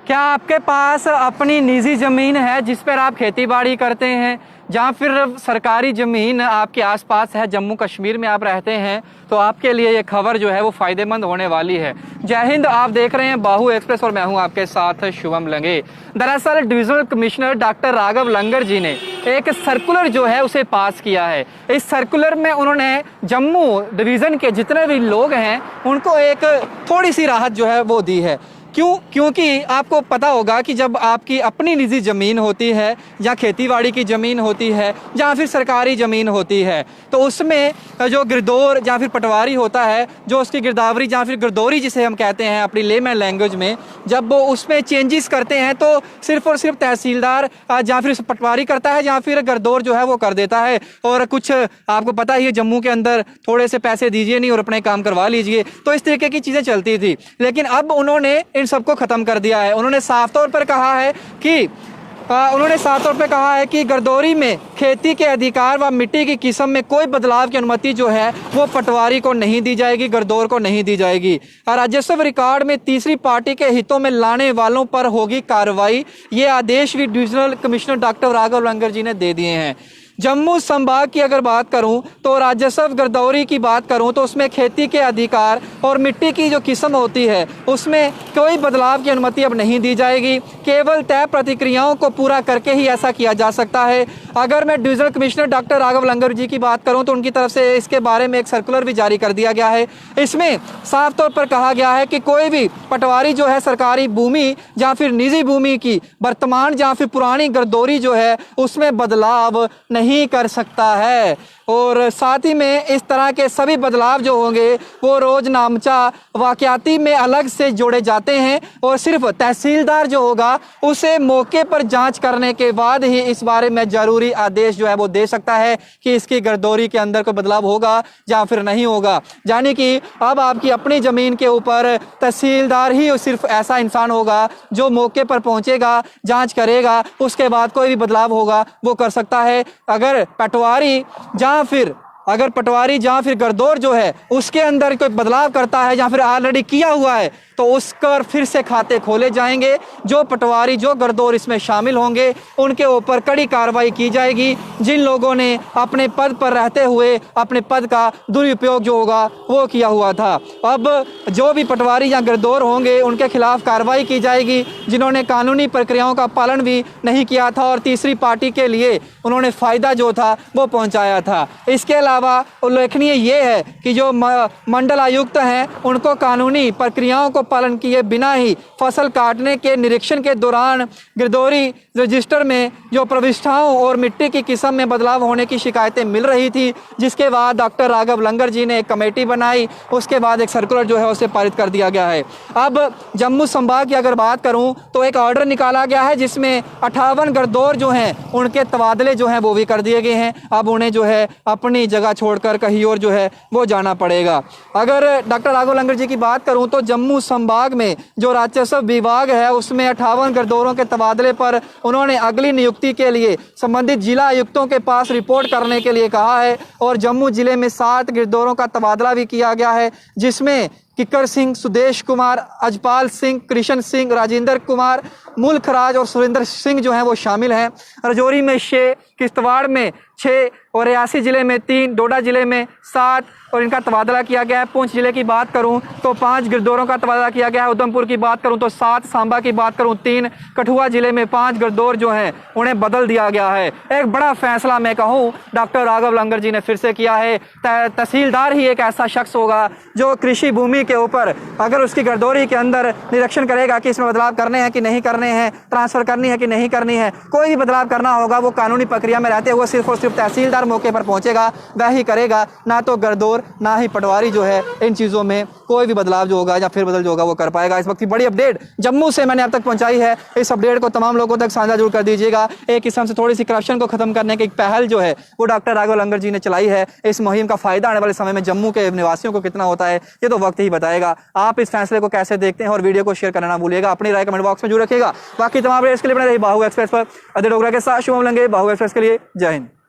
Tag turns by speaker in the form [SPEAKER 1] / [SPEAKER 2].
[SPEAKER 1] क्या आपके पास अपनी निजी ज़मीन है जिस पर आप खेती बाड़ी करते हैं, या फिर सरकारी ज़मीन आपके आसपास है, जम्मू कश्मीर में आप रहते हैं, तो आपके लिए ये खबर जो है वो फ़ायदेमंद होने वाली है। जय हिंद, आप देख रहे हैं बाहु एक्सप्रेस और मैं हूं आपके साथ शुभम लंगे। दरअसल डिविजनल कमिश्नर डॉक्टर राघव लंगर जी ने एक सर्कुलर जो है उसे पास किया है। इस सर्कुलर में उन्होंने जम्मू डिवीज़न के जितने भी लोग हैं उनको एक थोड़ी सी राहत जो है वो दी है। क्योंकि आपको पता होगा कि जब आपकी अपनी निजी ज़मीन होती है या खेतीबाड़ी की ज़मीन होती है या फिर सरकारी ज़मीन होती है, तो उसमें जो गिरदौर या फिर पटवारी होता है, जो उसकी गिरदावरी या फिर गिरदौरी जिसे हम कहते हैं अपनी लेमैन लैंग्वेज में, जब वो उसमें चेंजेस करते हैं तो सिर्फ और सिर्फ तहसीलदार या फिर पटवारी करता है या फिर गिरदौर जो है वो कर देता है। और कुछ आपको पता ही है जम्मू के अंदर थोड़े से पैसे दीजिए नहीं और अपने काम करवा लीजिए, तो इस तरीके की चीज़ें चलती थी। लेकिन अब उन्होंने इन सबको खत्म कर दिया है। उन्होंने साफ तौर पर कहा है कि गिरदौरी में खेती के अधिकार व मिट्टी की किस्म में कोई बदलाव की अनुमति जो है वो पटवारी को नहीं दी जाएगी, गिरदौर को नहीं दी जाएगी। राजस्व रिकॉर्ड में तीसरी पार्टी के हितों में लाने वालों पर होगी कार्रवाई। ये आदेश भी डिविजनल कमिश्नर डॉक्टर राघव लंगर जी ने दे दिए हैं। जम्मू संभाग की अगर बात करूं तो राजस्व गिरदौरी की बात करूं तो उसमें खेती के अधिकार और मिट्टी की जो किस्म होती है उसमें कोई बदलाव की अनुमति अब नहीं दी जाएगी। केवल तय प्रतिक्रियाओं को पूरा करके ही ऐसा किया जा सकता है। अगर मैं डिविजनल कमिश्नर डॉक्टर राघव लंगर जी की बात करूं तो उनकी तरफ से इसके बारे में एक सर्कुलर भी जारी कर दिया गया है। इसमें साफ तौर पर कहा गया है कि कोई भी पटवारी जो है सरकारी भूमि या फिर निजी भूमि की वर्तमान या फिर पुरानी गिरदौरी जो है उसमें बदलाव नहीं कर सकता है। और साथ ही में इस तरह के सभी बदलाव जो होंगे वो रोजनामचा वाकयाती में अलग से जोड़े जाते हैं और सिर्फ तहसीलदार जो होगा उसे मौके पर जांच करने के बाद ही इस बारे में जरूरी आदेश जो है वो दे सकता है कि इसकी गिरदौरी के अंदर कोई बदलाव होगा या फिर नहीं होगा। यानी कि अब आपकी अपनी ज़मीन के ऊपर तहसीलदार ही सिर्फ ऐसा इंसान होगा जो मौके पर पहुंचेगा, जांच करेगा, उसके बाद कोई भी बदलाव होगा वो कर सकता है। अगर पटवारी या फिर गिरदौर जो है उसके अंदर कोई बदलाव करता है या फिर ऑलरेडी किया हुआ है तो उसका फिर से खाते खोले जाएंगे। जो पटवारी जो गिरदौर इसमें शामिल होंगे उनके ऊपर कड़ी कार्रवाई की जाएगी। जिन लोगों ने अपने पद पर रहते हुए अपने पद का दुरुपयोग जो होगा वो किया हुआ था, अब जो भी पटवारी या गिरदौर होंगे उनके खिलाफ कार्रवाई की जाएगी जिन्होंने कानूनी प्रक्रियाओं का पालन भी नहीं किया था और तीसरी पार्टी के लिए उन्होंने फ़ायदा जो था वो पहुँचाया था। इसके अलावा उल्लेखनीय ये है कि जो मंडल आयुक्त हैं उनको कानूनी प्रक्रियाओं को पालन किए बिना ही फसल काटने के निरीक्षण के दौरान गिरदौरी रजिस्टर में जो प्रविष्टाओं और मिट्टी की किस्म में बदलाव होने की शिकायतें मिल रही थी, जिसके बाद डॉक्टर राघव लंगर जी ने एक कमेटी बनाई, उसके बाद एक सर्कुलर जो है उसे पारित कर दिया गया है। अब जम्मू संभाग की अगर बात करूं तो एक ऑर्डर निकाला गया है जिसमें 58 गिरदौर जो हैं उनके तबादले जो हैं वो भी कर दिए गए हैं। अब उन्हें जो है अपनी जगह छोड़कर कहीं और जो है वो जाना पड़ेगा। अगर डॉक्टर राघव लंगर जी की बात करूं तो जम्मू संभाग में जो राजस्व विभाग है उसमें 58 गिरदौरों के तबादले पर उन्होंने अगली नियुक्ति के लिए संबंधित जिला आयुक्तों के पास रिपोर्ट करने के लिए कहा है। और जम्मू जिले में 7 गिरदौरों का तबादला भी किया गया है जिसमें किक्कर सिंह, सुदेश कुमार, अजपाल सिंह, कृष्ण सिंह, राजेंद्र कुमार, मुल्क राज और सुरेंद्र सिंह जो हैं वो शामिल हैं। राजौरी में 6, किश्तवाड़ में 6 और रियासी ज़िले में 3, डोडा ज़िले में 7 और इनका तबादला किया गया है। पुंछ ज़िले की बात करूं तो 5 गिरदौरों का तबादला किया गया है। उधमपुर की बात करूं तो 7, सांबा की बात करूं 3, कठुआ ज़िले में 5 गिरदौर जो हैं उन्हें बदल दिया गया है। एक बड़ा फैसला मैं कहूं डॉक्टर राघव लंगर जी ने फिर से किया है। तहसीलदार ही एक ऐसा शख्स होगा जो कृषि भूमि के ऊपर अगर उसकी गिरदौरी के अंदर निरीक्षण करेगा कि इसमें बदलाव करने हैं कि नहीं करने हैं, ट्रांसफ़र करनी है कि नहीं करनी है, कोई भी बदलाव करना होगा वो कानूनी प्रक्रिया में रहते हुए सिर्फ और सिर्फ तहसीलदार मौके पर पहुंचेगा, वह ही करेगा, ना तो गिरदौर ना ही पटवारी जो है इन चीज़ों में कोई भी बदलाव जो होगा या फिर बदल जो होगा वो कर पाएगा। इस वक्त की बड़ी अपडेट जम्मू से मैंने अब तक पहुंचाई है। इस अपडेट को तमाम लोगों तक साझा जरूर कर दीजिएगा। एक किस्म से थोड़ी सी करप्शन को खत्म करने की एक पहल जो है वो डॉक्टर राघव लंगर जी ने चलाई है। इस मुहिम का फायदा आने वाले समय में जम्मू के निवासियों को कितना होता है ये तो वक्त ही बताएगा। आप इस फैसले को कैसे देखते हैं और वीडियो को शेयर करना ना भूलिएगा, अपनी राय कमेंट बॉक्स में जरूर रखिएगा। बाकी तमाम अपडेट्स के लिए बने रहिए बाहु एक्सप्रेस पर। अजय डोगरा के साथ शुभम लंगे, बाहु एक्सप्रेस के लिए जय हिंद।